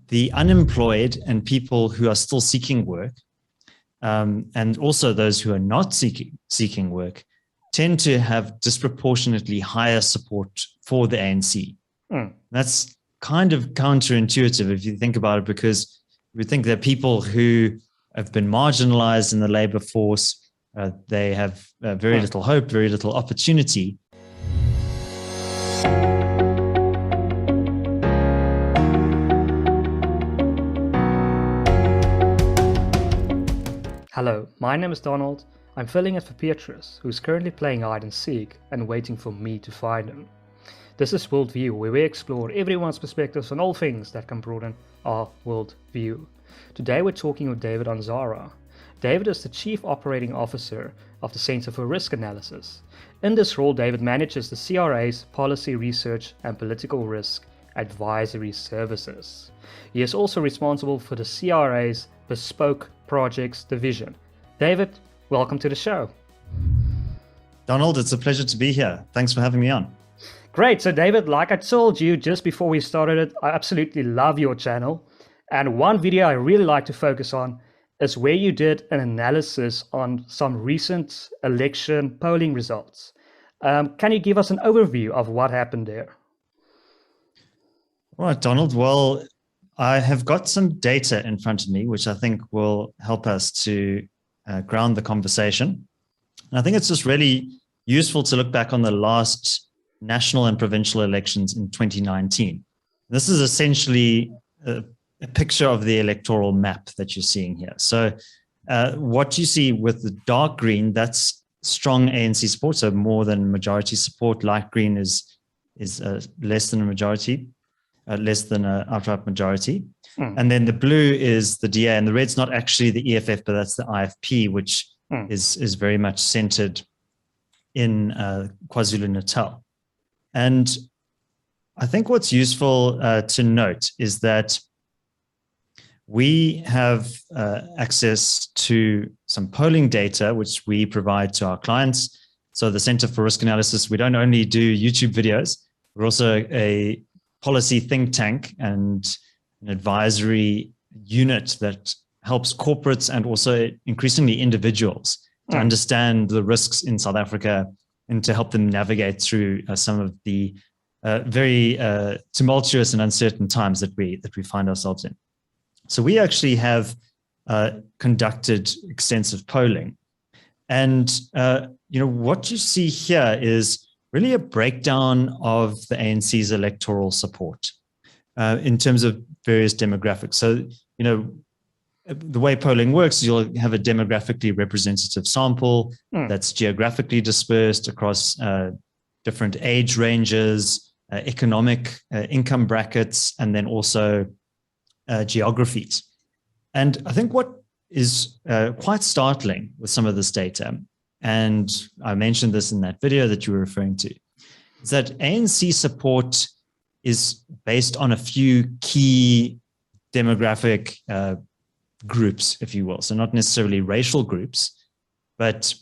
the unemployed and people who are still seeking work, and also those who are not seeking work, tend to have disproportionately higher support for the ANC. That's kind of counterintuitive if you think about it, because we think that people who have been marginalized in the labor force, they have very little hope, very little opportunity. Hello, my name is Donald. I'm filling in for Beatrice, who's currently playing hide and seek and waiting for me to find him. This is WorldView, where we explore everyone's perspectives on all things that can broaden our worldview. Today we're talking with David Ansara. David is the Chief Operating Officer of the Center for Risk Analysis. In this role, David manages the CRA's Policy Research and Political Risk Advisory Services. He is also responsible for the CRA's Bespoke Projects Division. David, welcome to the show. Donald, it's a pleasure to be here. Thanks for having me on. Great. So David, like I told you just before we started it, I absolutely love your channel. And one video I really like to focus on is where you did an analysis on some recent election polling results. Can you give us an overview of what happened there? All right, Donald. Well, I have got some data in front of me, which I think will help us to ground the conversation. And I think it's just really useful to look back on the last national and provincial elections in 2019. This is essentially a picture of the electoral map that you're seeing here. So what you see with the dark green, that's strong ANC support, so more than majority support. Light green is less than a majority. Less than an outright majority. And then the blue is the DA, and the red's not actually the EFF, but that's the IFP, which is very much centered in KwaZulu-Natal. And I think what's useful to note is that we have access to some polling data, which we provide to our clients. So the Center for Risk Analysis, we don't only do YouTube videos, we're also a policy think tank and an advisory unit that helps corporates and also increasingly individuals to understand the risks in South Africa and to help them navigate through some of the very tumultuous and uncertain times that we find ourselves in. So we actually have conducted extensive polling, and what you see here is really a breakdown of the ANC's electoral support in terms of various demographics. So, the way polling works is you'll have a demographically representative sample that's geographically dispersed across different age ranges, economic income brackets, and then also geographies. And I think what is quite startling with some of this data, and I mentioned this in that video that you were referring to, is that ANC support is based on a few key demographic groups, if you will. So not necessarily racial groups, but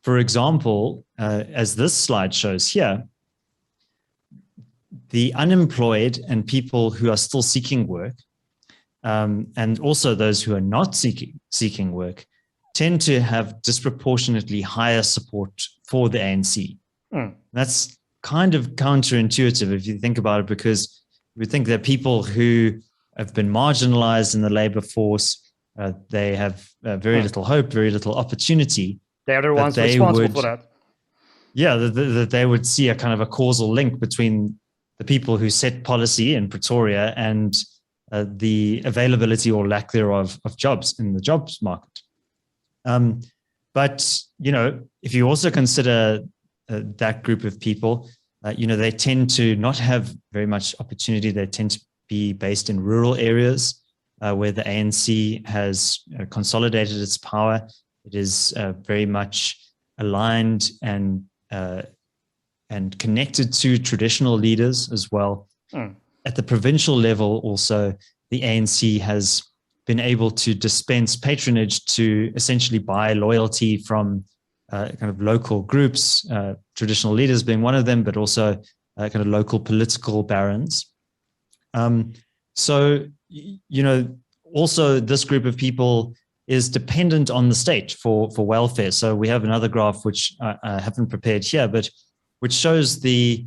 for example, as this slide shows here, the unemployed and people who are still seeking work, and also those who are not seeking work, tend to have disproportionately higher support for the ANC. That's kind of counterintuitive if you think about it, because we think that people who have been marginalized in the labor force, they have very little hope, very little opportunity. They're the ones responsible for that. Yeah, that they would see a kind of a causal link between the people who set policy in Pretoria and the availability or lack thereof of jobs in the jobs market. But, if you also consider that group of people, they tend to not have very much opportunity. They tend to be based in rural areas where the ANC has consolidated its power. It is very much aligned and connected to traditional leaders as well. At the provincial level also, the ANC has been able to dispense patronage to essentially buy loyalty from kind of local groups, traditional leaders being one of them, but also kind of local political barons. So also this group of people is dependent on the state for welfare. So we have another graph, which I haven't prepared here, but which shows the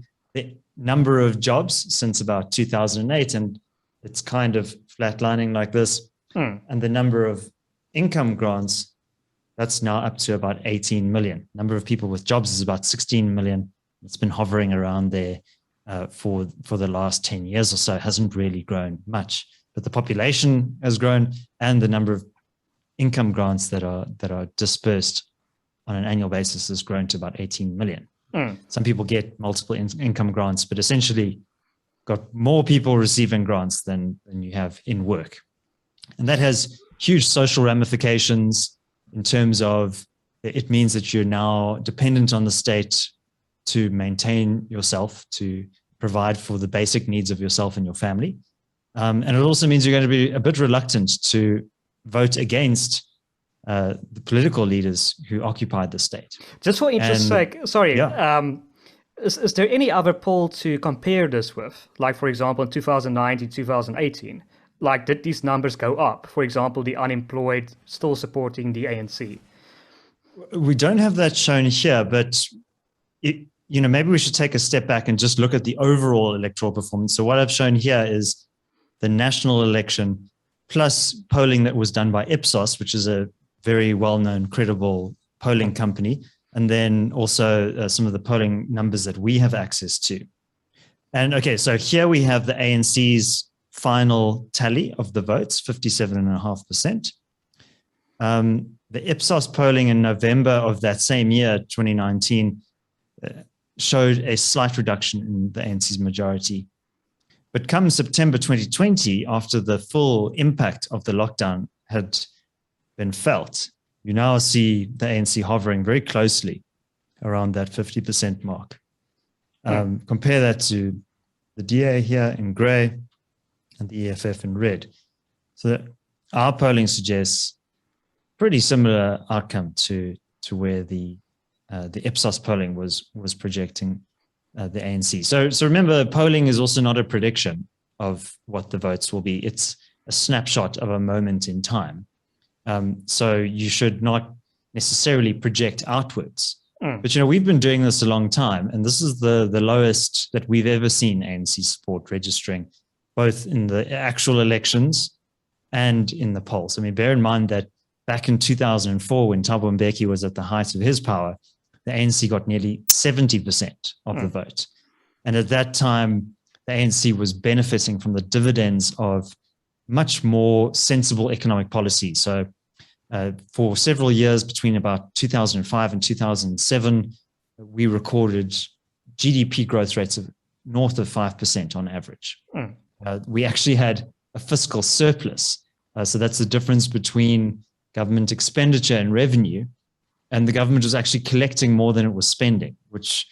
number of jobs since about 2008, and it's kind of flatlining like this. And the number of income grants, that's now up to about 18 million. Number of people with jobs is about 16 million. It's been hovering around there for the last 10 years or so. It hasn't really grown much, but the population has grown, and the number of income grants that are dispersed on an annual basis has grown to about 18 million. Some people get multiple income grants, but essentially got more people receiving grants than you have in work. And that has huge social ramifications in terms of it means that you're now dependent on the state to maintain yourself, to provide for the basic needs of yourself and your family. And it also means you're going to be a bit reluctant to vote against the political leaders who occupied the state. Just for interest's sake, sorry, yeah. Is there any other poll to compare this with? Like, for example, in 2019, 2018, like, did these numbers go up? For example, the unemployed still supporting the ANC? We don't have that shown here, but maybe we should take a step back and just look at the overall electoral performance. So what I've shown here is the national election plus polling that was done by Ipsos, which is a very well-known, credible polling company, and then also some of the polling numbers that we have access to. And okay, so here we have the ANC's final tally of the votes, 57.5%. The Ipsos polling in November of that same year, 2019, showed a slight reduction in the ANC's majority. But come September 2020, after the full impact of the lockdown had been felt, you now see the ANC hovering very closely around that 50% mark. Compare that to the DA here in gray and the EFF in red. So our polling suggests pretty similar outcome to where the Ipsos polling was projecting the ANC. So remember, polling is also not a prediction of what the votes will be. It's a snapshot of a moment in time. So you should not necessarily project outwards. But we've been doing this a long time, and this is the lowest that we've ever seen ANC support registering, both in the actual elections and in the polls. I mean, bear in mind that back in 2004, when Thabo Mbeki was at the height of his power, the ANC got nearly 70% of the vote. And at that time, the ANC was benefiting from the dividends of much more sensible economic policy. So for several years between about 2005 and 2007, we recorded GDP growth rates of north of 5% on average. We actually had a fiscal surplus. So that's the difference between government expenditure and revenue. And the government was actually collecting more than it was spending, which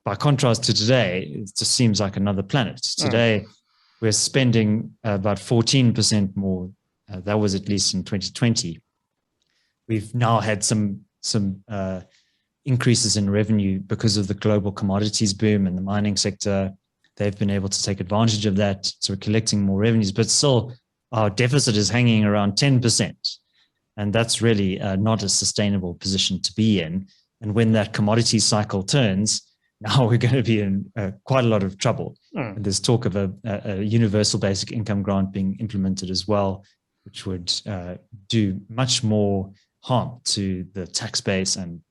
by contrast to today, it just seems like another planet. Today, we're spending about 14% more. That was at least in 2020. We've now had some increases in revenue because of the global commodities boom and the mining sector. They've been able to take advantage of that. So we're collecting more revenues, but still our deficit is hanging around 10%. And that's really not a sustainable position to be in. And when that commodity cycle turns, now we're going to be in quite a lot of trouble. And there's talk of a universal basic income grant being implemented as well, which would do much more harm to the tax base and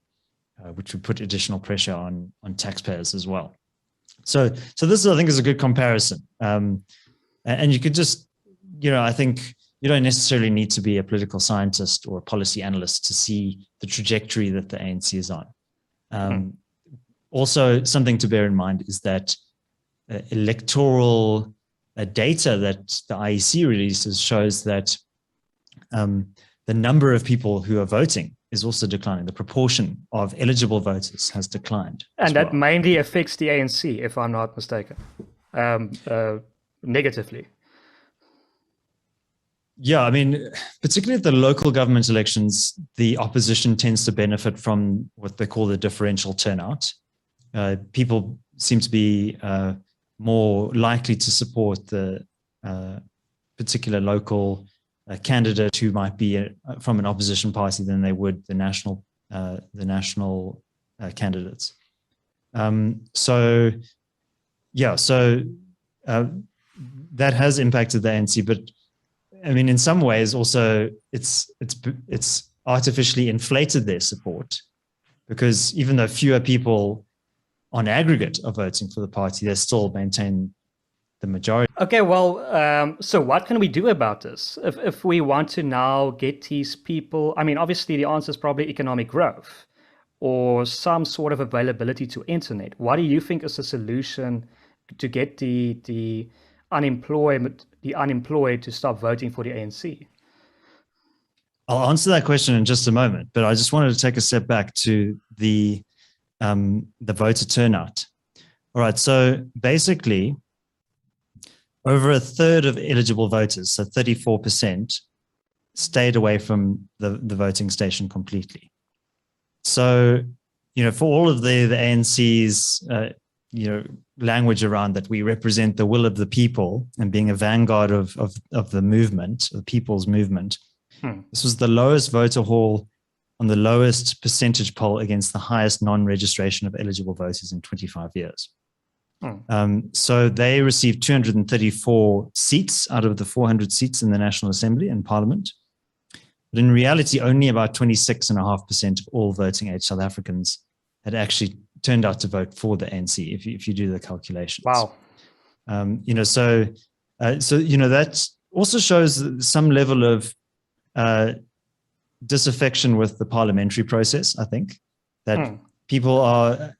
which would put additional pressure on taxpayers as well. So this, I think, is a good comparison. And you could just, I think you don't necessarily need to be a political scientist or a policy analyst to see the trajectory that the ANC is on. Also, something to bear in mind is that electoral data that the IEC releases shows that the number of people who are voting is also declining. The proportion of eligible voters has declined. And that mainly affects the ANC, if I'm not mistaken, negatively. Yeah, I mean, particularly at the local government elections, the opposition tends to benefit from what they call the differential turnout. People seem to be more likely to support the particular local candidate who might be from an opposition party than they would the national candidates. So that has impacted the ANC, but I mean, in some ways, also it's artificially inflated their support, because even though fewer people on aggregate are voting for the party, they still maintain the majority. Okay, well, so what can we do about this? If we want to now get these people, I mean, obviously the answer is probably economic growth or some sort of availability to internet. What do you think is the solution to get the unemployed to stop voting for the ANC? I'll answer that question in just a moment, but I just wanted to take a step back to the voter turnout. All right, so basically, over a third of eligible voters, so 34%, stayed away from the voting station completely. So, for all of the ANC's, language around that we represent the will of the people and being a vanguard of the movement, the people's movement, this was the lowest voter haul on the lowest percentage poll against the highest non-registration of eligible voters in 25 years. So they received 234 seats out of the 400 seats in the National Assembly and Parliament. But in reality, only about 26.5% of all voting age South Africans had actually turned out to vote for the ANC, if you do the calculations. Wow. So that also shows some level of disaffection with the parliamentary process. I think that people are,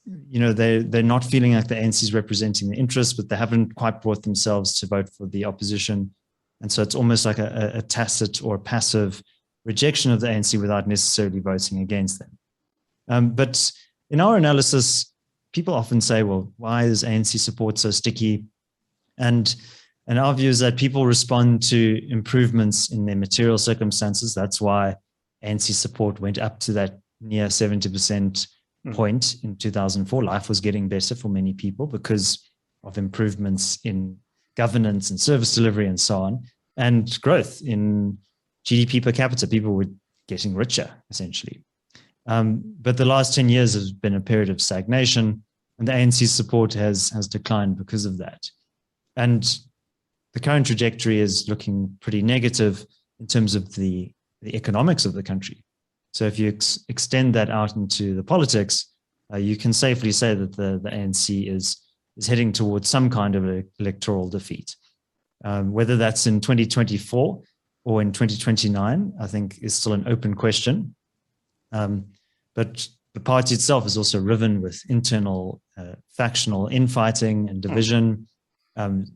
they're not feeling like the ANC is representing the interests, but they haven't quite brought themselves to vote for the opposition. And so it's almost like a tacit or passive rejection of the ANC without necessarily voting against them. But in our analysis, people often say, well, why is ANC support so sticky? And our view is that people respond to improvements in their material circumstances. That's why ANC support went up to that near 70% point in 2004. Life was getting better for many people because of improvements in governance and service delivery and so on, and growth in GDP per capita. People were getting richer, essentially. But the last 10 years has been a period of stagnation, and the ANC's support has declined because of that. And the current trajectory is looking pretty negative in terms of the economics of the country. So if you extend that out into the politics, you can safely say that the ANC is heading towards some kind of electoral defeat. Whether that's in 2024 or in 2029, I think is still an open question. But the party itself is also riven with internal factional infighting and division, and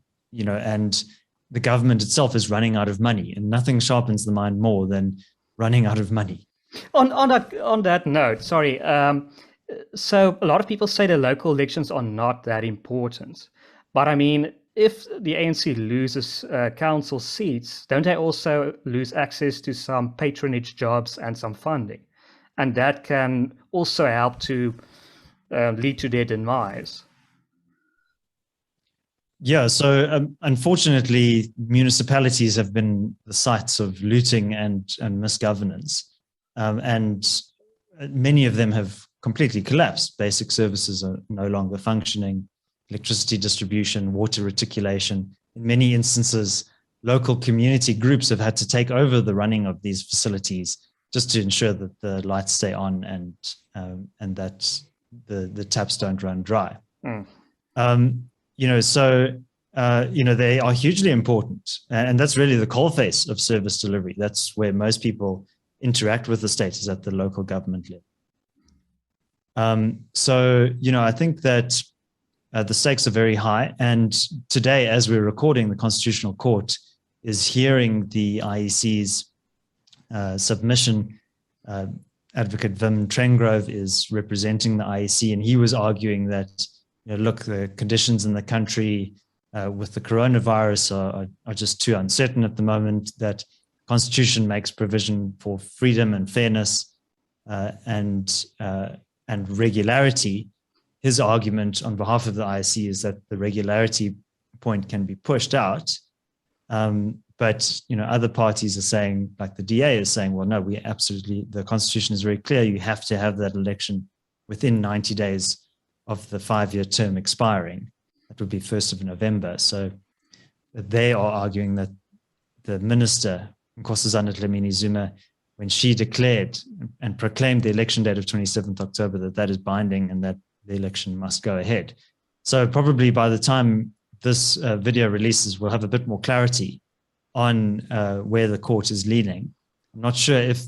the government itself is running out of money, and nothing sharpens the mind more than running out of money. On that note, sorry. So a lot of people say the local elections are not that important, but I mean, if the ANC loses council seats, don't they also lose access to some patronage jobs and some funding? And that can also help to lead to their demise. Yeah, so unfortunately, municipalities have been the sites of looting and misgovernance. And many of them have completely collapsed. Basic services are no longer functioning. Electricity distribution, water reticulation. In many instances, local community groups have had to take over the running of these facilities just to ensure that the lights stay on and that the taps don't run dry. They are hugely important, and that's really the coalface of service delivery. That's where most people interact with the state, is at the local government level. I think that the stakes are very high. And today, as we're recording, the Constitutional Court is hearing the IEC's submission. Advocate Wim Trengrove is representing the IEC, and he was arguing that, look, the conditions in the country with the coronavirus are just too uncertain at the moment, that Constitution makes provision for freedom and fairness and regularity. His argument on behalf of the IEC is that the regularity point can be pushed out But other parties are saying, like the DA is saying, well, no, we absolutely, the Constitution is very clear. You have to have that election within 90 days of the 5-year term expiring. That would be 1st of November. So they are arguing that the minister, Nkosazana Dlamini Zuma, when she declared and proclaimed the election date of 27th October, that is binding and that the election must go ahead. So probably by the time this video releases, we'll have a bit more clarity on where the court is leaning. I'm not sure if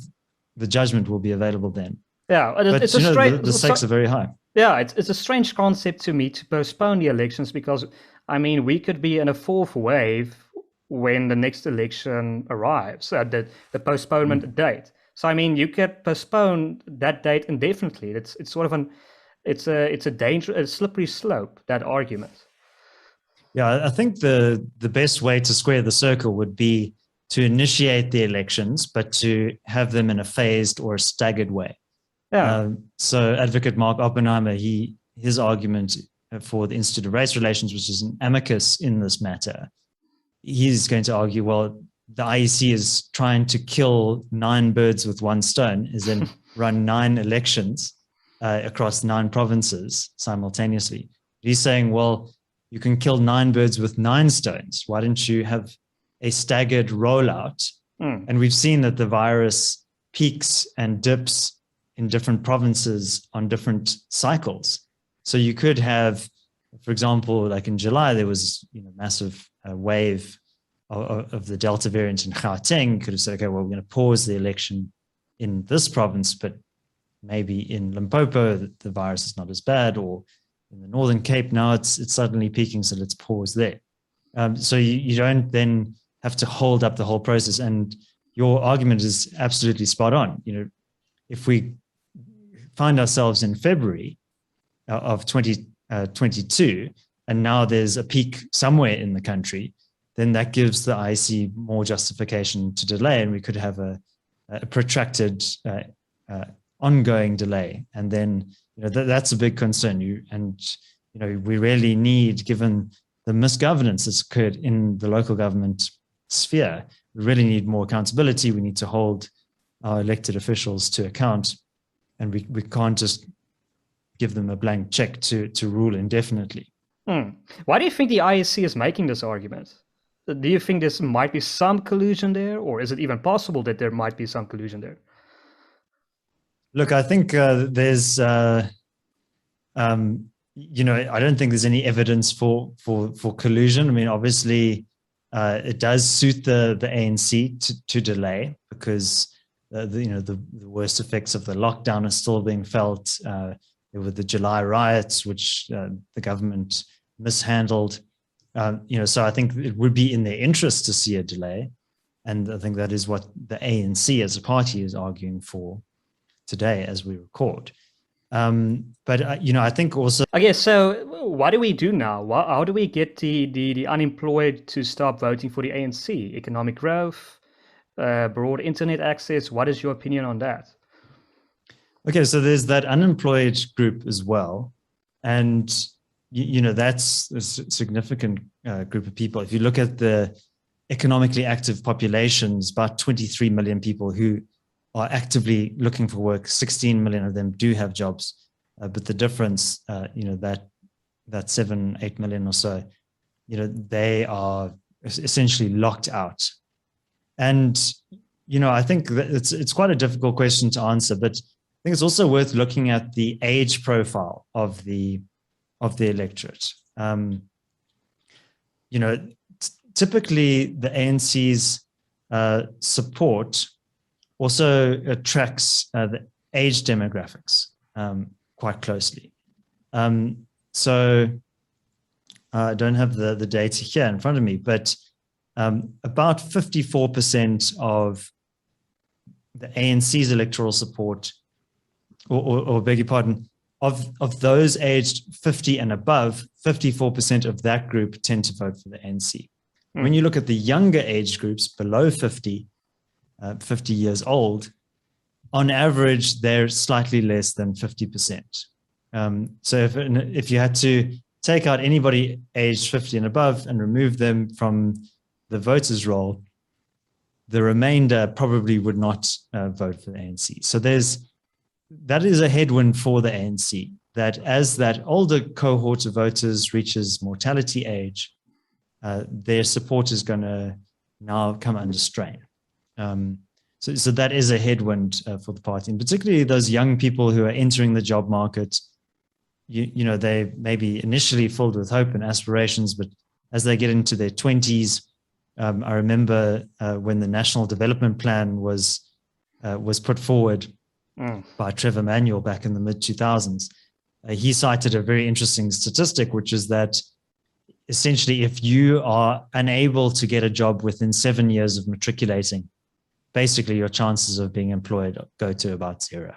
the judgment will be available then. Yeah, but it's the stakes are very high. Yeah, it's a strange concept to me to postpone the elections because, I mean, we could be in a fourth wave when the next election arrives, the postponement date. So, I mean, you could postpone that date indefinitely. It's sort of it's a dangerous, a slippery slope, that argument. Yeah, I think the best way to square the circle would be to initiate the elections, but to have them in a phased or a staggered way. Yeah. So Advocate Mark Oppenheimer, his argument for the Institute of Race Relations, which is an amicus in this matter, he's going to argue, well, the IEC is trying to kill 9 birds with one stone, is in run 9 elections across 9 provinces simultaneously. He's saying, well, you can kill 9 birds with 9 stones. Why don't you have a staggered rollout? And we've seen that the virus peaks and dips in different provinces on different cycles. So you could have, for example, like in July, there was massive wave of the Delta variant in Gauteng. You could have said, okay, well, we're going to pause the election in this province, but maybe in Limpopo, the virus is not as bad, or in the Northern Cape, now it's suddenly peaking, so let's pause there. So you don't then have to hold up the whole process. And your argument is absolutely spot on. If we find ourselves in February of 2022, and now there's a peak somewhere in the country, then that gives the IEC more justification to delay, and we could have a protracted, ongoing delay. And then that's a big concern. We really need, given the misgovernance that's occurred in the local government sphere, we really need more accountability. We need to hold our elected officials to account. And we can't just give them a blank check to rule indefinitely. Why do you think the IEC is making this argument? Do you think there might be some collusion there, or is it even possible that there might be some collusion there? Look, I think there's, I don't think there's any evidence for collusion. I mean, obviously, it does suit the ANC to delay because the worst effects of the lockdown are still being felt. With the July riots, which the government mishandled. So I think it would be in their interest to see a delay. And I think that is what the ANC as a party is arguing for today as we record. But I think also... Okay, so what do we do now? How do we get the unemployed to stop voting for the ANC? Economic growth, broad internet access. What is your opinion on that? Okay, so there's that unemployed group as well. And, that's a significant group of people. If you look at the economically active populations, about 23 million people who are actively looking for work, 16 million of them do have jobs. But the difference, that 7-8 million or so, they are essentially locked out. And, I think that it's quite a difficult question to answer, but I think it's also worth looking at the age profile of the electorate. Typically the ANC's support also tracks the age demographics quite closely. So I don't have the data here in front of me, but about 54% of the ANC's electoral support, or beg your pardon, of those aged 50 and above, 54% of that group tend to vote for the ANC. When you look at the younger age groups below 50 years old, on average, they're slightly less than 50%. So if you had to take out anybody aged 50 and above and remove them from the voters' roll, the remainder probably would not vote for the ANC. So that is a headwind for the ANC, that as that older cohort of voters reaches mortality age, their support is going to now come under strain. So that is a headwind for the party, and particularly those young people who are entering the job market. They may be initially filled with hope and aspirations, but as they get into their 20s, I remember when the National Development Plan was put forward by Trevor Manuel back in the mid-2000s. He cited a very interesting statistic, which is that essentially if you are unable to get a job within 7 years of matriculating, basically your chances of being employed go to about zero.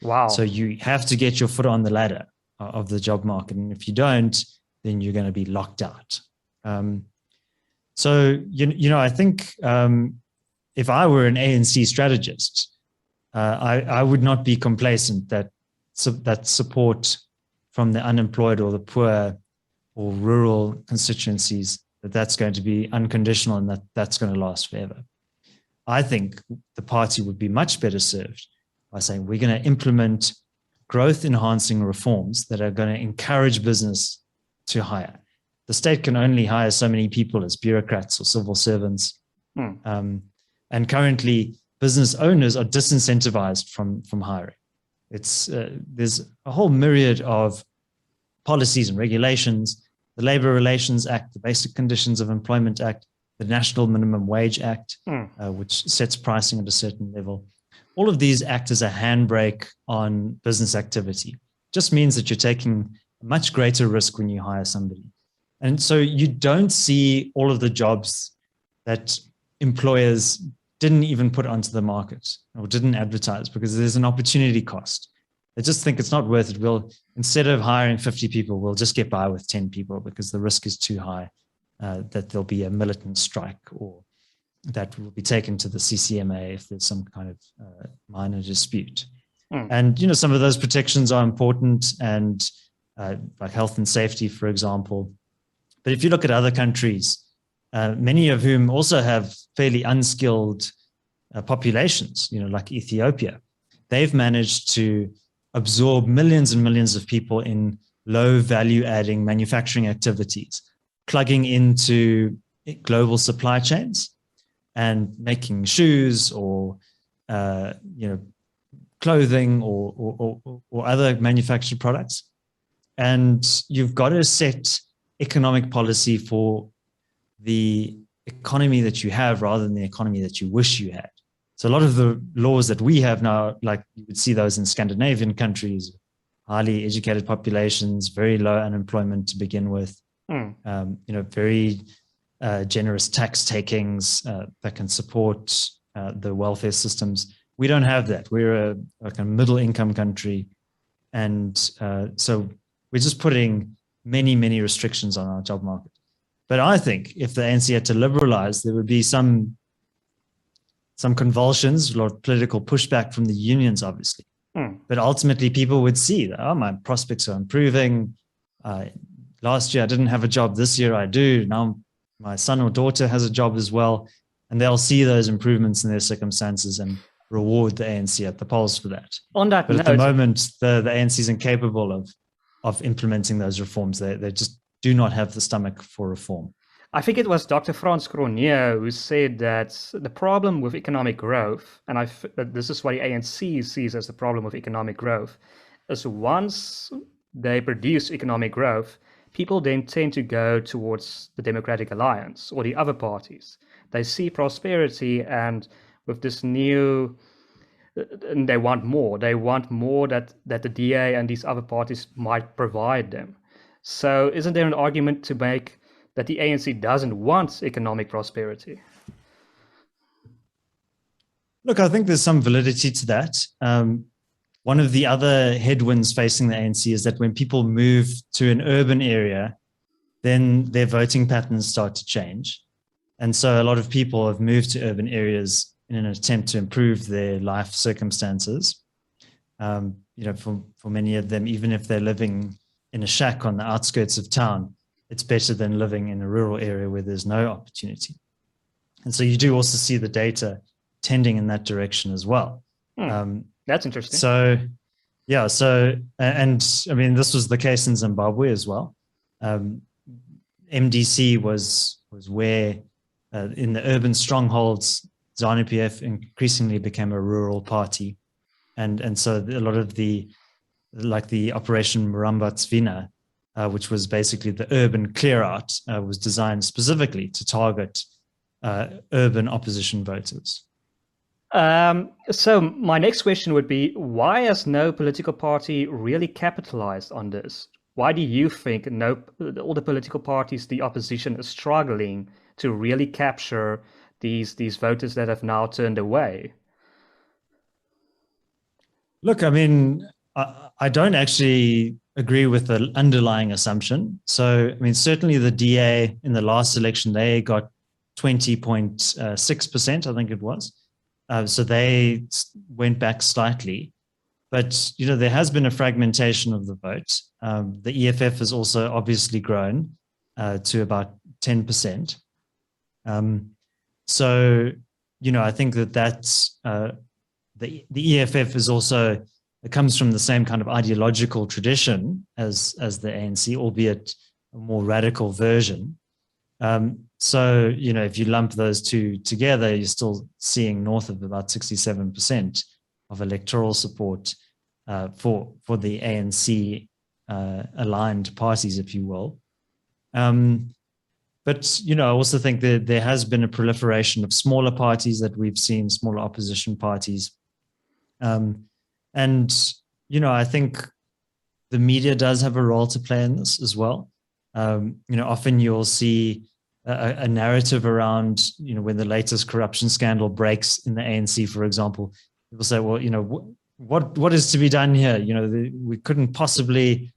Wow. So you have to get your foot on the ladder of the job market. And if you don't, then you're going to be locked out. So, I think if I were an ANC strategist, I would not be complacent that support from the unemployed or the poor or rural constituencies, that's going to be unconditional and that's going to last forever. I think the party would be much better served by saying we're going to implement growth-enhancing reforms that are going to encourage business to hire. The state can only hire so many people as bureaucrats or civil servants. And currently, business owners are disincentivized from hiring. There's a whole myriad of policies and regulations, the Labor Relations Act, the Basic Conditions of Employment Act, the National Minimum Wage Act, which sets pricing at a certain level. All of these act as a handbrake on business activity. Just means that you're taking a much greater risk when you hire somebody. And so you don't see all of the jobs that employers didn't even put onto the market or didn't advertise because there's an opportunity cost. They just think it's not worth it. Instead of hiring 50 people, we'll just get by with 10 people because the risk is too high that there'll be a militant strike or that will be taken to the CCMA if there's some kind of minor dispute. And, some of those protections are important and like health and safety, for example. But if you look at other countries, many of whom also have fairly unskilled populations, like Ethiopia, they've managed to absorb millions and millions of people in low value adding manufacturing activities, plugging into global supply chains and making shoes or, clothing or other manufactured products. And you've got to set economic policy for the economy that you have rather than the economy that you wish you had. So a lot of the laws that we have now, like you would see those in Scandinavian countries, highly educated populations, very low unemployment to begin with, very generous tax takings that can support the welfare systems. We don't have that. We're a middle income country. And so we're just putting many, many restrictions on our job market. But I think if the ANC had to liberalize, there would be some convulsions, a lot of political pushback from the unions, obviously. But ultimately, people would see that, my prospects are improving. Last year, I didn't have a job. This year, I do. Now, my son or daughter has a job as well. And they'll see those improvements in their circumstances and reward the ANC at the polls for that. On that but note, at the moment, the ANC is incapable of implementing those reforms. They just do not have the stomach for reform. I think it was Dr. Frans Cronje who said that the problem with economic growth, and this is what the ANC sees as the problem with economic growth, is once they produce economic growth, people then tend to go towards the Democratic Alliance or the other parties. They see prosperity, and with this new, they want more. They want more that the DA and these other parties might provide them. So isn't there an argument to make that the ANC doesn't want economic prosperity? Look, I think there's some validity to that. One of the other headwinds facing the ANC is that when people move to an urban area, then their voting patterns start to change. And so a lot of people have moved to urban areas in an attempt to improve their life circumstances. For many of them, even if they're living in a shack on the outskirts of town, it's better than living in a rural area where there's no opportunity. And so you do also see the data tending in that direction as well. That's interesting. So, yeah, and I mean, this was the case in Zimbabwe as well. MDC was where in the urban strongholds, ZANU-PF increasingly became a rural party. And so a lot of the Operation Murambatsvina, which was basically the urban clear out, was designed specifically to target urban opposition voters. So my next question would be, why has no political party really capitalized on this? Why do you think all the political parties, the opposition, is struggling to really capture these voters that have now turned away? Look, I mean, I don't actually agree with the underlying assumption. So, I mean, certainly the DA in the last election, they got 20.6%, I think it was. So they went back slightly. But, you know, there has been a fragmentation of the vote. The EFF has also obviously grown to about 10%. So, you know, I think that's the EFF is also, it comes from the same kind of ideological tradition as the ANC, albeit a more radical version. So, you know, if you lump those two together, you're still seeing north of about 67% of electoral support for the ANC aligned parties, if you will. But, you know, I also think that there has been a proliferation of smaller parties that we've seen, smaller opposition parties. And, you know, I think the media does have a role to play in this as well. You know, often you'll see a narrative around, you know, when the latest corruption scandal breaks in the ANC, for example, people say, well, you know, what is to be done here? You know, we couldn't possibly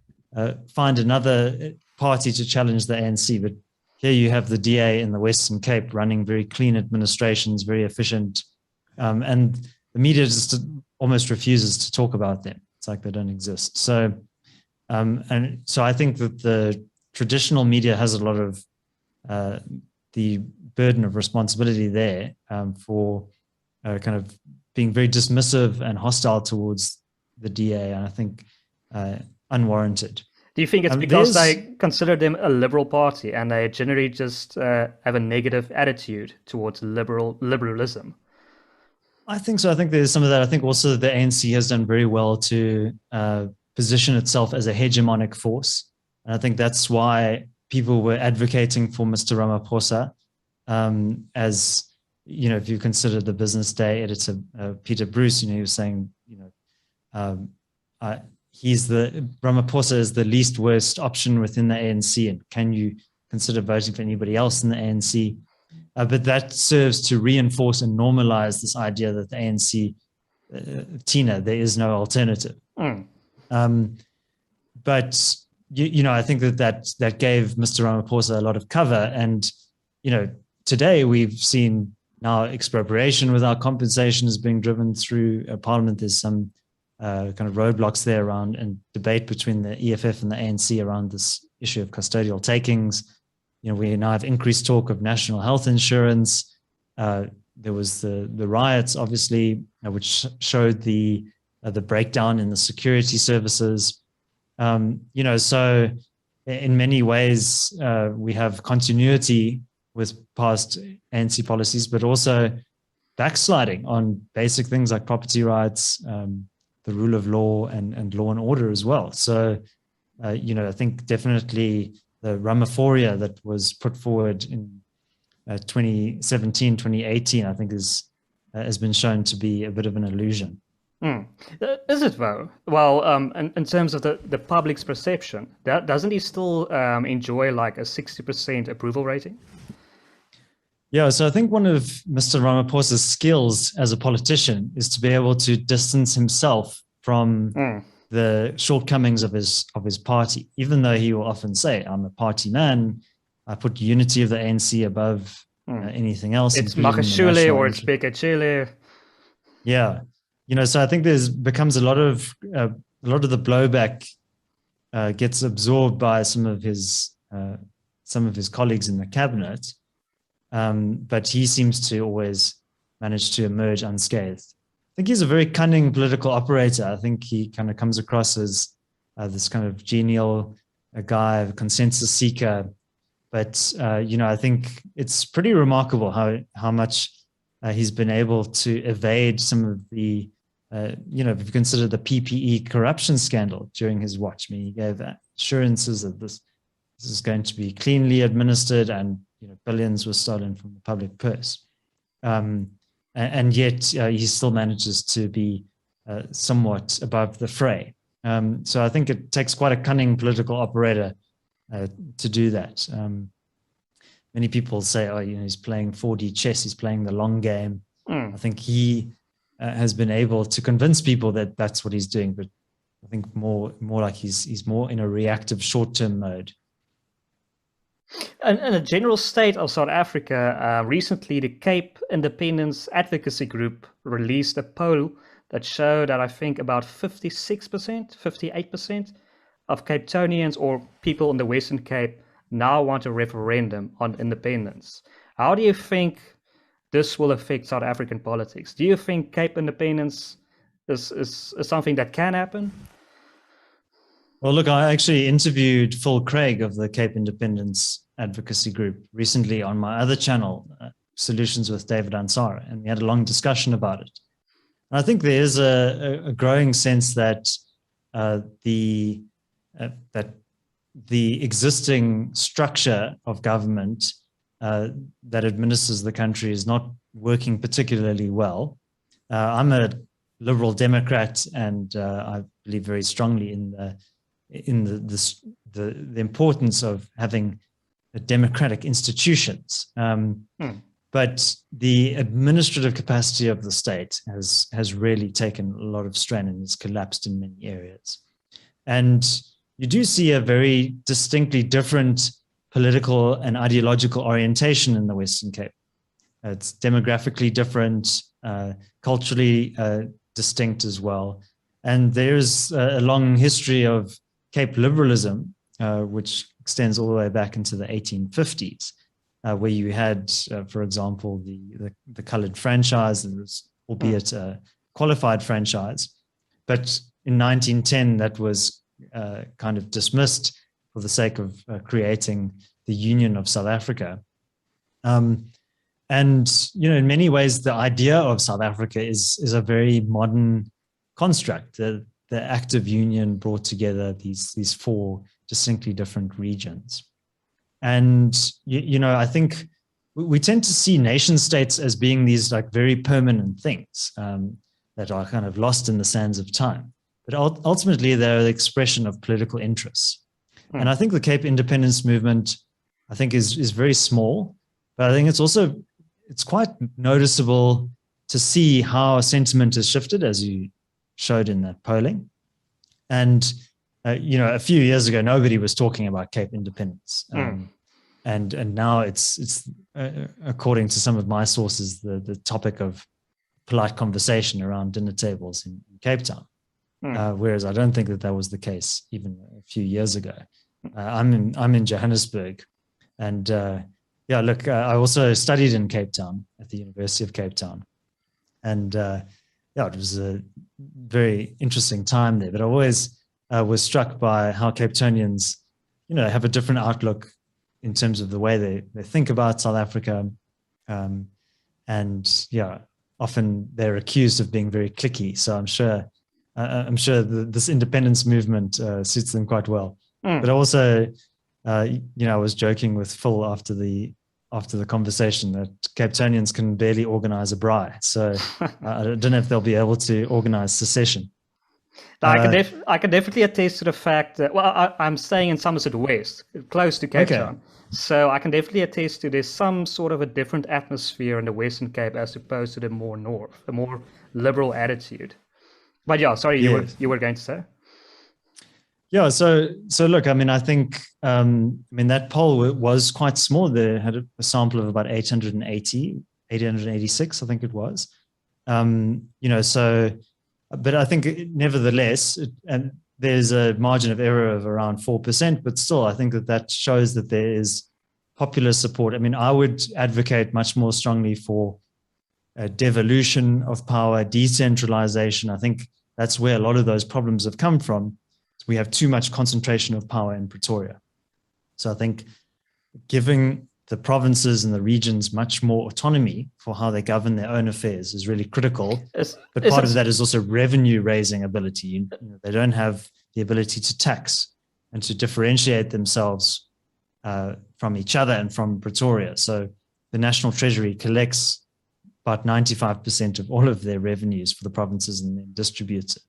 find another party to challenge the ANC, but here you have the DA in the Western Cape running very clean administrations, very efficient, and the media just almost refuses to talk about them. It's like they don't exist. So, and so I think that the traditional media has a lot of the burden of responsibility there for kind of being very dismissive and hostile towards the DA, and I think unwarranted. Do you think it's because they consider them a liberal party and they generally just have a negative attitude towards liberalism? I think so. I think there's some of that. I think also the ANC has done very well to position itself as a hegemonic force. And I think that's why people were advocating for Mr. Ramaphosa as, you know, if you consider the Business Day editor, Peter Bruce, you know, he was saying, you know, Ramaphosa is the least worst option within the ANC. And can you consider voting for anybody else in the ANC? But that serves to reinforce and normalize this idea that the ANC, Tina, there is no alternative. But, you know, I think that gave Mr. Ramaphosa a lot of cover. And, you know, today we've seen now expropriation without compensation is being driven through Parliament. There's some kind of roadblocks there around and debate between the EFF and the ANC around this issue of custodial takings. You know, we now have increased talk of national health insurance. There was the riots, obviously, which showed the breakdown in the security services. You know, so in many ways, we have continuity with past ANC policies, but also backsliding on basic things like property rights, the rule of law, and law and order as well. So, you know, I think definitely the Ramaphoria that was put forward in 2017, 2018, I think has been shown to be a bit of an illusion. Is it though? Well, in terms of the public's perception, doesn't he still enjoy like a 60% approval rating? Yeah, so I think one of Mr. Ramaphosa's skills as a politician is to be able to distance himself from the shortcomings of his party, even though he will often say, I'm a party man, I put unity of the ANC above anything else. It's Makashule or it's Bekachele. Yeah. You know, so I think becomes a lot of the blowback gets absorbed by some of his some of his colleagues in the cabinet, but he seems to always manage to emerge unscathed. I think he's a very cunning political operator. I think he kind of comes across as this kind of genial guy, a consensus seeker. But, I think it's pretty remarkable how much he's been able to evade some of the, if you consider the PPE corruption scandal during his watch. I mean, he gave assurances that this is going to be cleanly administered, and billions were stolen from the public purse. And yet he still manages to be somewhat above the fray. So I think it takes quite a cunning political operator to do that. Many people say, he's playing 4D chess, he's playing the long game. I think he has been able to convince people that that's what he's doing, but I think more like he's more in a reactive short-term mode. In a general state of South Africa, recently the Cape Independence Advocacy Group released a poll that showed that I think about 56%, 58% of Cape Townians or people in the Western Cape now want a referendum on independence. How do you think this will affect South African politics? Do you think Cape independence is something that can happen? Well, look, I actually interviewed Phil Craig of the Cape Independence Advocacy Group recently on my other channel, Solutions with David Ansara, and we had a long discussion about it. And I think there is a growing sense that the existing structure of government that administers the country is not working particularly well. I'm a liberal Democrat, and I believe very strongly in the importance of having democratic institutions. But the administrative capacity of the state has really taken a lot of strain and has collapsed in many areas. And you do see a very distinctly different political and ideological orientation in the Western Cape. It's demographically different, culturally distinct as well. And there's a long history of Cape liberalism, which extends all the way back into the 1850s, where you had, for example, the colored franchise, and was albeit a qualified franchise. But in 1910, that was kind of dismissed for the sake of creating the Union of South Africa. And, in many ways, the idea of South Africa is a very modern construct. The active union brought together these four distinctly different regions. And, I think we tend to see nation states as being these like very permanent things that are kind of lost in the sands of time. But ultimately, they're the expression of political interests. And I think the Cape independence movement, I think, is very small, but I think it's quite noticeable to see how sentiment has shifted, as you showed in that polling. And, a few years ago, nobody was talking about Cape independence. And now it's according to some of my sources, the topic of polite conversation around dinner tables in Cape Town. Whereas I don't think that was the case even a few years ago. I'm in Johannesburg, and I also studied in Cape Town at the University of Cape Town, and it was a very interesting time there. But I always was struck by how Cape Townians, have a different outlook in terms of the way they think about South Africa, and often they're accused of being very cliquey. So I'm sure this independence movement suits them quite well. But also, I was joking with Phil after the conversation that Cape Townians can barely organize a braai. So I don't know if they'll be able to organize secession. I can definitely attest to the fact that, I'm staying in Somerset West, close to Cape Town. So I can definitely attest to there's some sort of a different atmosphere in the Western Cape as opposed to the more north, a more liberal attitude. But you were going to say? Yeah, so look, I think that poll was quite small. They had a sample of about 886, I think it was. But I think nevertheless, and there's a margin of error of around 4%, but still, I think that shows that there is popular support. I mean, I would advocate much more strongly for a devolution of power, decentralization. I think that's where a lot of those problems have come from. We have too much concentration of power in Pretoria. So I think giving the provinces and the regions much more autonomy for how they govern their own affairs is really critical. But part of that is also revenue raising ability. You know, they don't have the ability to tax and to differentiate themselves from each other and from Pretoria. So the National Treasury collects about 95% of all of their revenues for the provinces and then distributes it.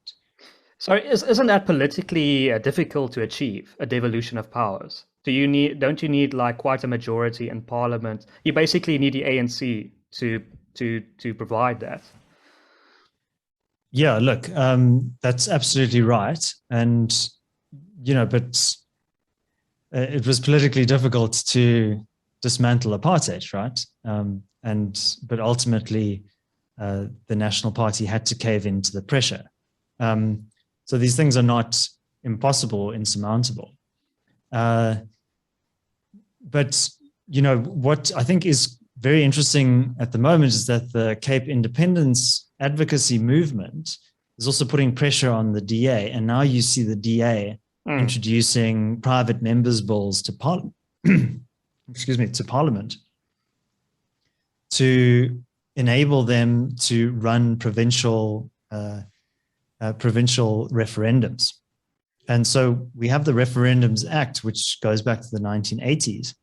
Sorry, isn't that politically difficult to achieve, a devolution of powers? Don't you need like quite a majority in parliament? You basically need the ANC to provide that. Yeah, look, that's absolutely right. And, you know, but it was politically difficult to dismantle apartheid, right? But ultimately, the National Party had to cave into the pressure. So these things are not impossible or insurmountable. But, you know, what I think is very interesting at the moment is that the Cape independence advocacy movement is also putting pressure on the DA. And now you see the DA introducing private members' bills to Parliament, to Parliament to enable them to run provincial referendums. And so we have the Referendums Act, which goes back to the 1980s,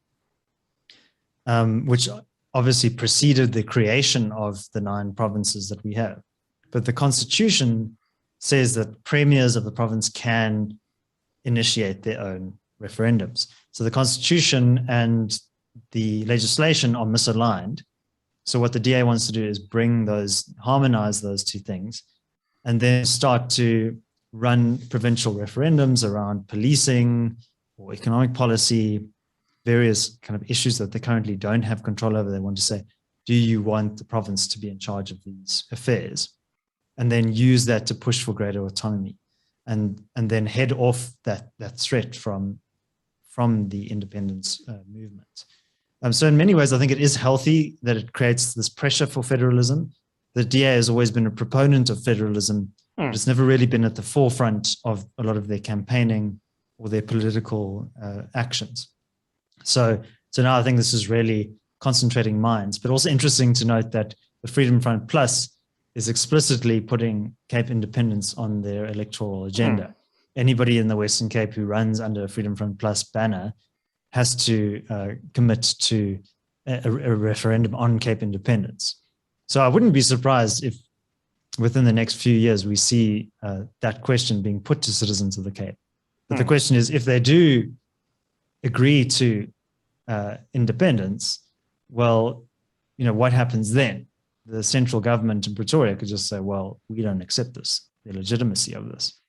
which obviously preceded the creation of the 9 provinces that we have. But the Constitution says that premiers of the province can initiate their own referendums. So the Constitution and the legislation are misaligned. So what the DA wants to do is harmonize those two things, and then start to run provincial referendums around policing or economic policy, various kind of issues that they currently don't have control over. They want to say, do you want the province to be in charge of these affairs? And then use that to push for greater autonomy and then head off that threat from the independence movement. So in many ways, I think it is healthy that it creates this pressure for federalism. The DA has always been a proponent of federalism, but it's never really been at the forefront of a lot of their campaigning or their political actions. So now I think this is really concentrating minds, but also interesting to note that the Freedom Front Plus is explicitly putting Cape independence on their electoral agenda. Anybody in the Western Cape who runs under a Freedom Front Plus banner has to commit to a referendum on Cape independence. So I wouldn't be surprised if within the next few years we see that question being put to citizens of the Cape. But the question is, if they do agree to independence, well, you know, what happens then? The central government in Pretoria could just say, well, we don't accept this, the legitimacy of this.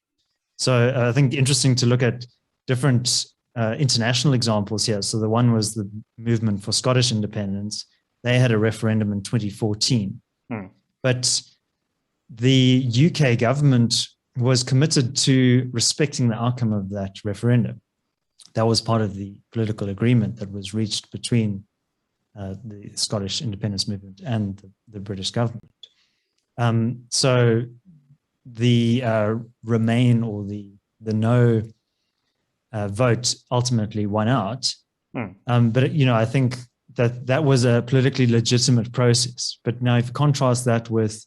So I think interesting to look at different international examples here. So the one was the movement for Scottish independence. They had a referendum in 2014. But the UK government was committed to respecting the outcome of that referendum. That was part of the political agreement that was reached between the Scottish independence movement and the British government. So the Remain or the no vote ultimately won out. But, you know, I think that was a politically legitimate process. But now if you contrast that with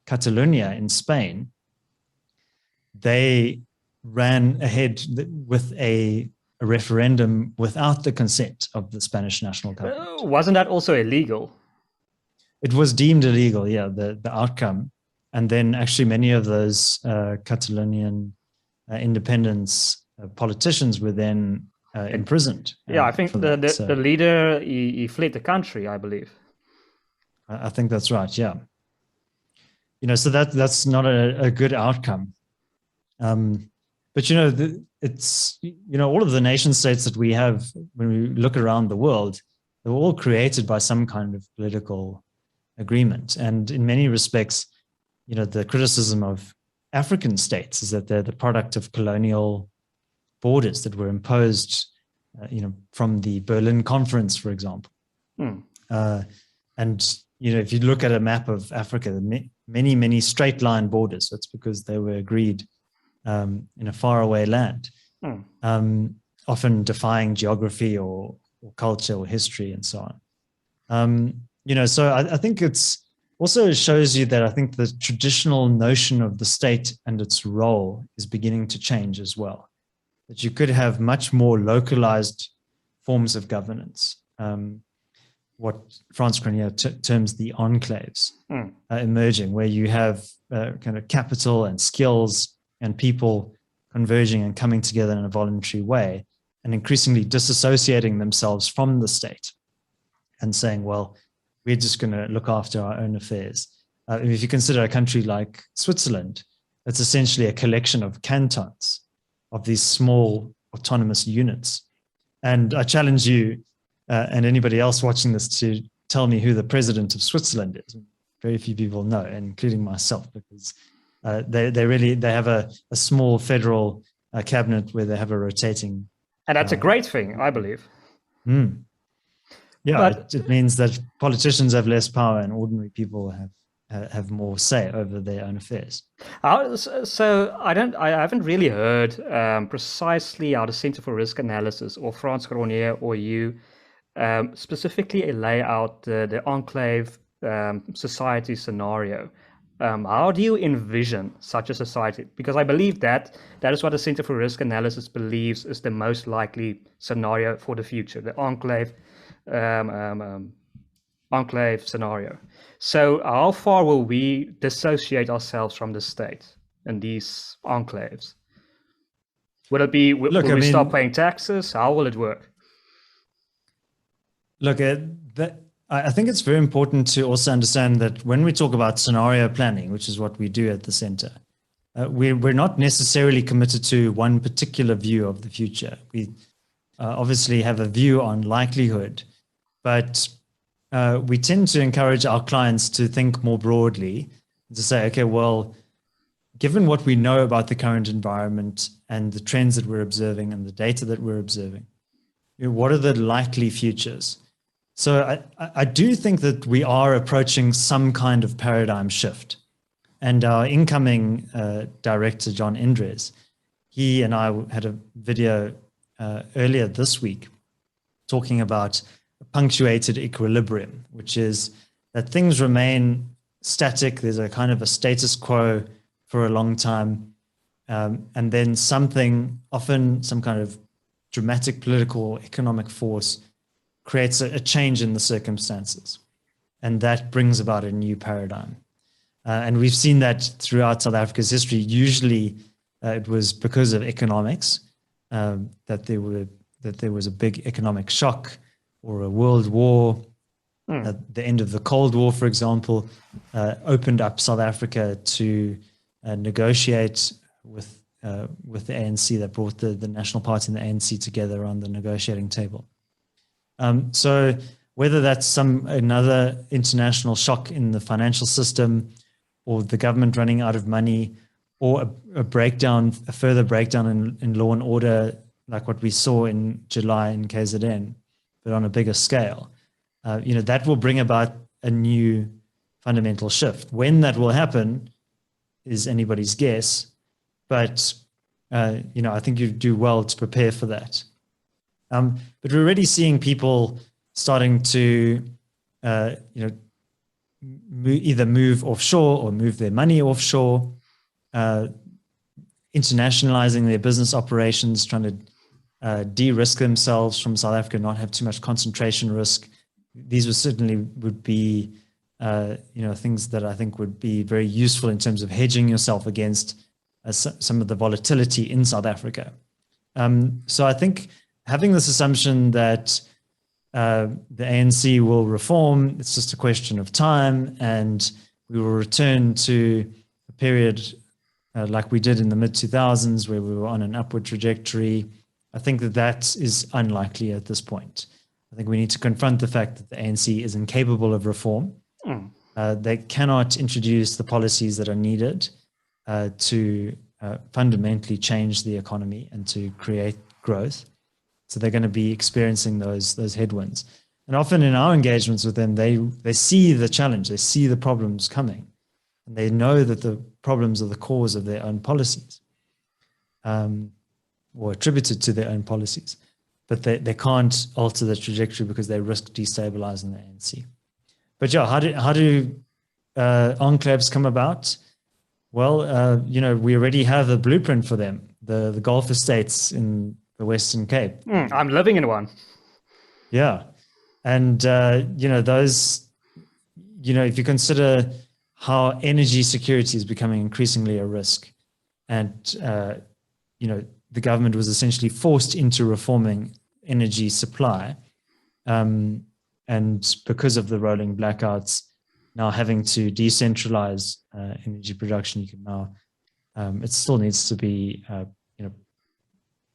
Catalonia in Spain, they ran ahead with a referendum without the consent of the Spanish national government. Wasn't that also illegal? It was deemed illegal, yeah, the outcome. And then actually many of those Catalonian independence politicians were then imprisoned. I think the leader, he fled the country, I believe. I think that's right, yeah. You know, so that's not a good outcome. But, you know, it's, you know, all of the nation states that we have, when we look around the world, they were all created by some kind of political agreement. And in many respects, you know, the criticism of African states is that they're the product of colonial borders that were imposed from the Berlin Conference, for example. And if you look at a map of Africa, many, many straight line borders. That's because they were agreed in a faraway land, often defying geography or culture or history and so on. So I think it's also shows you that I think the traditional notion of the state and its role is beginning to change as well. That you could have much more localized forms of governance. What Frans Cronje terms the enclaves emerging, where you have kind of capital and skills and people converging and coming together in a voluntary way and increasingly disassociating themselves from the state and saying, well, we're just going to look after our own affairs. If you consider a country like Switzerland, it's essentially a collection of cantons, of these small autonomous units. And I challenge you and anybody else watching this to tell me who the president of Switzerland is. Very few people know, including myself, because they have a small federal cabinet where they have a rotating. And that's a great thing, I believe. Yeah, it means that politicians have less power and ordinary people have more say over their own affairs. So I haven't really heard precisely how the Center for Risk Analysis or Frans Cronje or you specifically lay out the Enclave Society scenario. How do you envision such a society? Because I believe that is what the Center for Risk Analysis believes is the most likely scenario for the future, the enclave scenario. So how far will we dissociate ourselves from the state in these enclaves? Will it be, will we stop paying taxes? How will it work? Look, I think it's very important to also understand that when we talk about scenario planning, which is what we do at the center, we're not necessarily committed to one particular view of the future. We obviously have a view on likelihood, but we tend to encourage our clients to think more broadly, to say, okay, well, given what we know about the current environment and the trends that we're observing and the data that we're observing, what are the likely futures? So I do think that we are approaching some kind of paradigm shift. And our incoming director, John Indres, he and I had a video earlier this week talking about a punctuated equilibrium, which is that things remain static. There's a kind of a status quo for a long time. And then something, often some kind of dramatic political or economic force, creates a change in the circumstances. And that brings about a new paradigm. And we've seen that throughout South Africa's history. Usually it was because of economics, that there was a big economic shock or a world war. The end of the Cold War, for example, opened up South Africa to negotiate with the ANC, that brought the National Party and the ANC together around the negotiating table. So whether that's another international shock in the financial system, or the government running out of money, or a further breakdown in law and order, like what we saw in July in KZN, but on a bigger scale, that will bring about a new fundamental shift. When that will happen is anybody's guess, but I think you do well to prepare for that. But we're already seeing people starting to, either move offshore or move their money offshore, internationalizing their business operations, trying to de-risk themselves from South Africa, not have too much concentration risk. These would be, things that I think would be very useful in terms of hedging yourself against some of the volatility in South Africa. So I think having this assumption that the ANC will reform, it's just a question of time, and we will return to a period like we did in the mid-2000s where we were on an upward trajectory. I think that is unlikely at this point. I think we need to confront the fact that the ANC is incapable of reform. They cannot introduce the policies that are needed to fundamentally change the economy and to create growth. So they're going to be experiencing those headwinds. And often in our engagements with them, they see the challenge, they see the problems coming, and they know that the problems are the cause of their own policies, or attributed to their own policies. But they can't alter the trajectory because they risk destabilizing the ANC. But yeah, how do enclaves come about? Well, we already have a blueprint for them, the Gulf estates in the Western Cape. I'm living in one. Yeah. And, those, if you consider how energy security is becoming increasingly a risk, and, the government was essentially forced into reforming energy supply. And because of the rolling blackouts, now having to decentralize energy production, you can now, it still needs to be,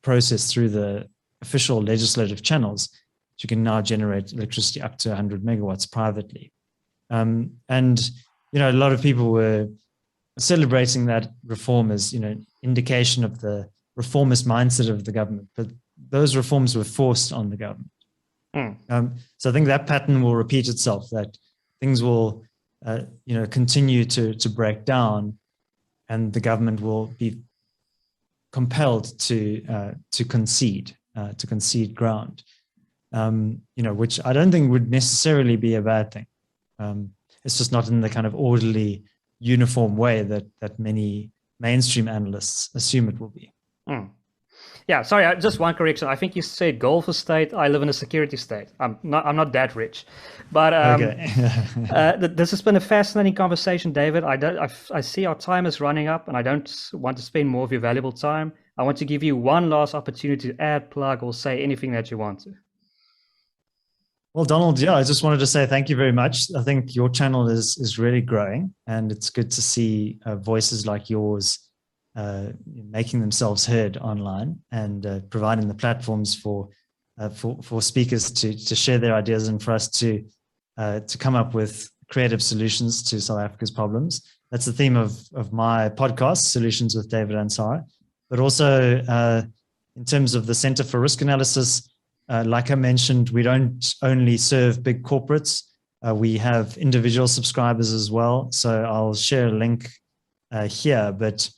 processed through the official legislative channels. You can now generate electricity up to 100 megawatts privately. And, a lot of people were celebrating that reform as, indication of the reformist mindset of the government, but those reforms were forced on the government. So I think that pattern will repeat itself, that things will, continue to break down, and the government will be compelled to concede ground, which I don't think would necessarily be a bad thing. It's just not in the kind of orderly, uniform way that many mainstream analysts assume it will be. Yeah, sorry, just one correction. I think you said Gulf estate. I live in a security state. I'm not that rich, but okay. This has been a fascinating conversation, David. I see our time is running up, and I don't want to spend more of your valuable time. I want to give you one last opportunity to add, plug, or say anything that you want to. Well, Donald, yeah, I just wanted to say thank you very much. I think your channel is really growing, and it's good to see voices like yours making themselves heard online, and providing the platforms for speakers to share their ideas, and for us to come up with creative solutions to South Africa's problems. That's the theme of my podcast, Solutions with David Ansara. But also in terms of the Center for Risk Analysis, like I mentioned, we don't only serve big corporates. We have individual subscribers as well. So I'll share a link here, but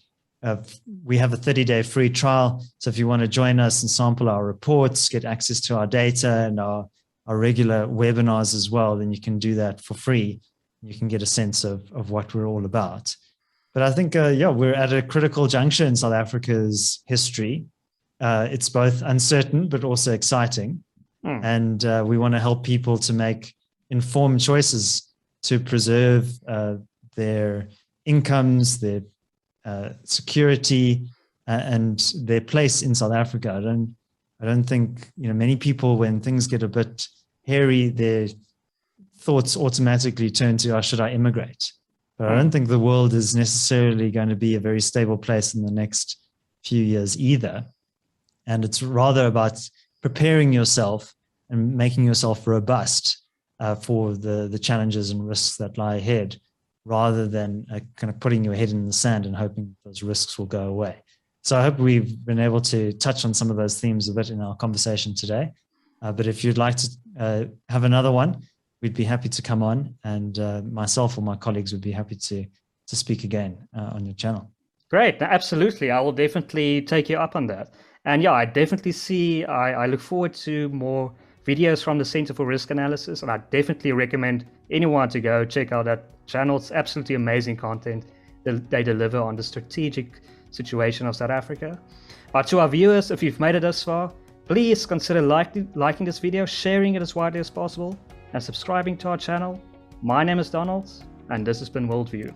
we have a 30-day free trial. So if you want to join us and sample our reports, get access to our data and our regular webinars as well, then you can do that for free. You can get a sense of what we're all about. But I think, we're at a critical juncture in South Africa's history. It's both uncertain, but also exciting. And we want to help people to make informed choices to preserve their incomes, their security, and their place in South Africa. I don't think, many people, when things get a bit hairy, their thoughts automatically turn to, should I immigrate? But I don't think the world is necessarily going to be a very stable place in the next few years either. And it's rather about preparing yourself and making yourself robust for the challenges and risks that lie ahead, rather than kind of putting your head in the sand and hoping those risks will go away. So I hope we've been able to touch on some of those themes a bit in our conversation today. But if you'd like to have another one, we'd be happy to come on, and myself or my colleagues would be happy to speak again on your channel. Great, absolutely. I will definitely take you up on that. And yeah, I definitely I look forward to more videos from the Center for Risk Analysis, and I definitely recommend anyone to go check out that channel. It's absolutely amazing content that they deliver on the strategic situation of South Africa. But to our viewers, if you've made it this far, please consider liking this video, sharing it as widely as possible, and subscribing to our channel. My name is Donald, and this has been WorldView.